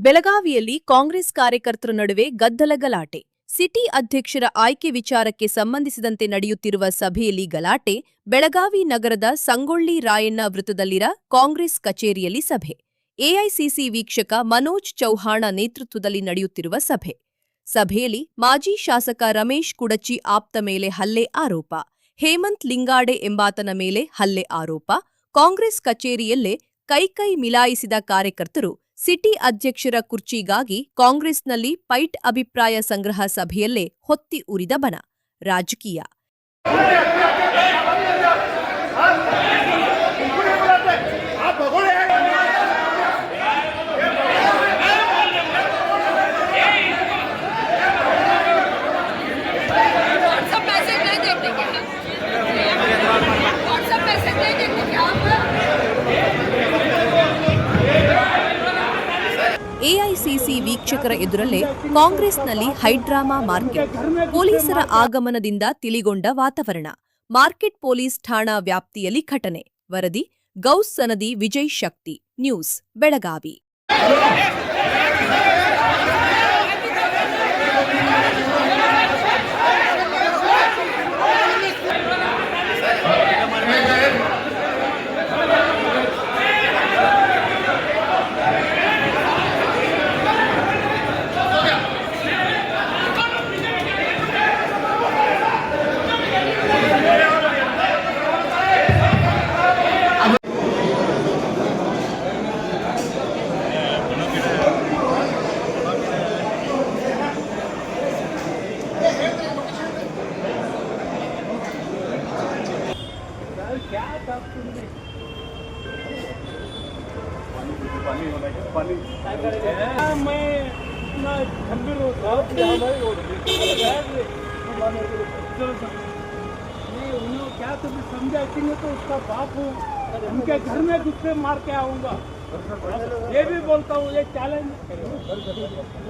ಬೆಳಗಾವಿಯಲ್ಲಿ ಕಾಂಗ್ರೆಸ್ ಕಾರ್ಯಕರ್ತರ ನಡುವೆ ಗದ್ದಲ ಗಲಾಟೆ. ಸಿಟಿ ಅಧ್ಯಕ್ಷರ ಆಯ್ಕೆ ವಿಚಾರಕ್ಕೆ ಸಂಬಂಧಿಸಿದಂತೆ ನಡೆಯುತ್ತಿರುವ ಸಭೆಯಲ್ಲಿ ಗಲಾಟೆ. ಬೆಳಗಾವಿ ನಗರದ ಸಂಗೊಳ್ಳಿ ರಾಯಣ್ಣ ವೃತ್ತದಲ್ಲಿರ ಕಾಂಗ್ರೆಸ್ ಕಚೇರಿಯಲ್ಲಿ ಸಭೆ. ಎಐಸಿಸಿ ವೀಕ್ಷಕ ಮನೋಜ್ ಚೌಹಾಣ ನೇತೃತ್ವದಲ್ಲಿ ನಡೆಯುತ್ತಿರುವ ಸಭೆ. ಸಭೆಯಲ್ಲಿ ಮಾಜಿ ಶಾಸಕ ರಮೇಶ್ ಕುಡಚಿ ಆಪ್ತ ಮೇಲೆ ಹಲ್ಲೆ ಆರೋಪ. ಹೇಮಂತ್ ಲಿಂಗಾಡೆ ಎಂಬಾತನ ಮೇಲೆ ಹಲ್ಲೆ ಆರೋಪ. ಕಾಂಗ್ರೆಸ್ ಕಚೇರಿಯಲ್ಲೇ ಕೈ ಮಿಲಾಯಿಸಿದ ಕಾರ್ಯಕರ್ತರು. ಸಿಟಿ ಅಧ್ಯಕ್ಷರ ಕುರ್ಚಿಗಾಗಿ ಕಾಂಗ್ರೆಸ್ನಲ್ಲಿ ಫೈಟ್. ಅಭಿಪ್ರಾಯ ಸಂಗ್ರಹ ಸಭೆಯಲ್ಲೇ ಹೊತ್ತಿ ಉರಿದ ಬಣ. ರಾಜಕೀಯ ಎಐಸಿಸಿ ವೀಕ್ಷಕರ ಎದುರಲ್ಲೇ ಕಾಂಗ್ರೆಸ್ನಲ್ಲಿ ಹೈಡ್ರಾಮಾ ಮಾರ್ಕೆಟ್. ಪೊಲೀಸರ ಆಗಮನದಿಂದ ತಿಳಿಗೊಂಡ ವಾತಾವರಣ. ಮಾರ್ಕೆಟ್ ಪೊಲೀಸ್ ಠಾಣಾ ವ್ಯಾಪ್ತಿಯಲ್ಲಿ ಘಟನೆ. ವರದಿ ಗೌಸ್ ಸನದಿ ವಿಜಯ್ ಶಕ್ತಿ ನ್ಯೂಸ್ ಬೆಳಗಾವಿ. क्या तुम्हें समझा कि नहीं तो उसका बाप हूँ, उनके घर में गुस्से मार के आऊंगा। ये भी बोलता हूँ, ये चैलेंज